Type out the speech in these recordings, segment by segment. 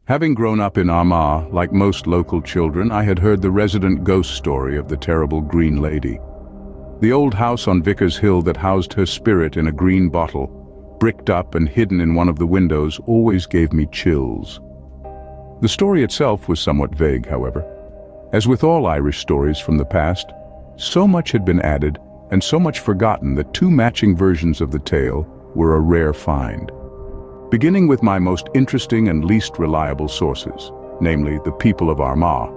Having grown up in Armagh, like most local children, I had heard the resident ghost story of the terrible Green Lady. The old house on Vicar's Hill that housed her spirit in a green bottle, bricked up and hidden in one of the windows, always gave me chills. The story itself was somewhat vague, however. As with all Irish stories from the past, so much had been added and so much forgotten that two matching versions of the tale were a rare find. Beginning with my most interesting and least reliable sources, namely the people of Armagh,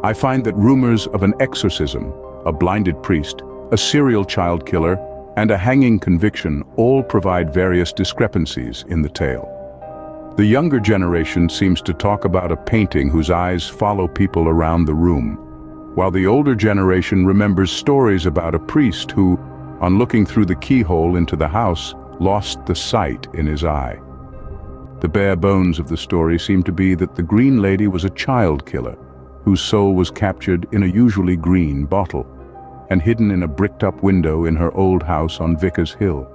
I find that rumors of an exorcism, a blinded priest, a serial child killer, and a hanging conviction all provide various discrepancies in the tale. The younger generation seems to talk about a painting whose eyes follow people around the room, while the older generation remembers stories about a priest who, on looking through the keyhole into the house, lost the sight in his eye. The bare bones of the story seem to be that the Green Lady was a child killer, whose soul was captured in a usually green bottle, and hidden in a bricked-up window in her old house on Vicar's Hill.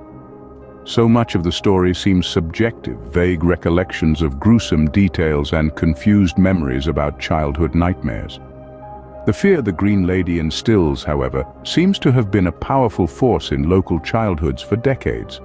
So much of the story seems subjective, vague recollections of gruesome details and confused memories about childhood nightmares. The fear the Green Lady instills, however, seems to have been a powerful force in local childhoods for decades.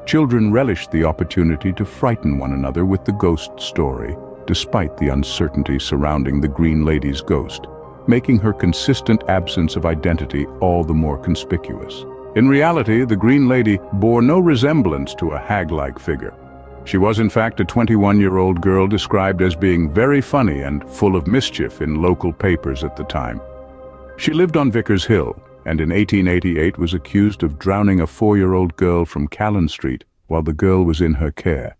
Children relished the opportunity to frighten one another with the ghost story, despite the uncertainty surrounding the Green Lady's ghost, making her consistent absence of identity all the more conspicuous. In reality, the Green Lady bore no resemblance to a hag-like figure. She was in fact a 21-year-old girl described as being very funny and full of mischief in local papers at the time. She lived on Vicar's Hill, and in 1888 was accused of drowning a 4-year-old girl from Callan Street while the girl was in her care.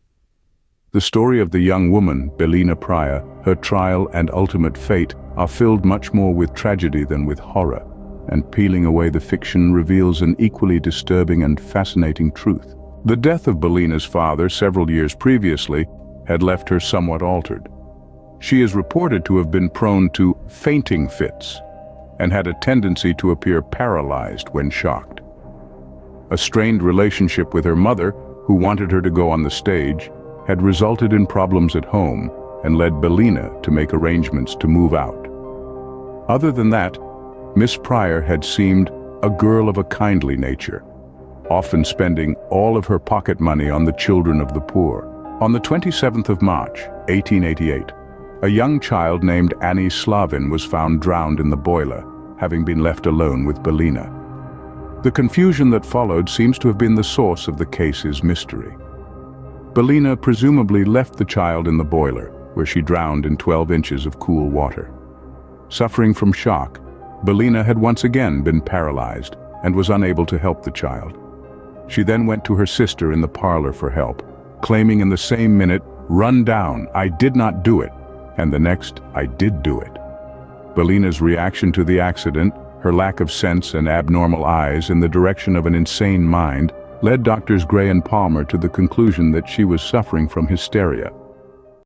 The story of the young woman, Belina Pryor, her trial and ultimate fate are filled much more with tragedy than with horror, and peeling away the fiction reveals an equally disturbing and fascinating truth. The death of Belina's father several years previously had left her somewhat altered. She is reported to have been prone to fainting fits and had a tendency to appear paralyzed when shocked. A strained relationship with her mother, who wanted her to go on the stage, had resulted in problems at home and led Belina to make arrangements to move out. Other than that, Miss Pryor had seemed a girl of a kindly nature, often spending all of her pocket money on the children of the poor. On the 27th of March, 1888, a young child named Annie Slavin was found drowned in the boiler, having been left alone with Belina. The confusion that followed seems to have been the source of the case's mystery. Belina presumably left the child in the boiler, where she drowned in 12 inches of cool water. Suffering from shock, Belina had once again been paralyzed and was unable to help the child. She then went to her sister in the parlor for help, claiming in the same minute, "Run down, I did not do it," and the next, "I did do it." Belina's reaction to the accident, her lack of sense and abnormal eyes in the direction of an insane mind, led doctors Gray and Palmer to the conclusion that she was suffering from hysteria.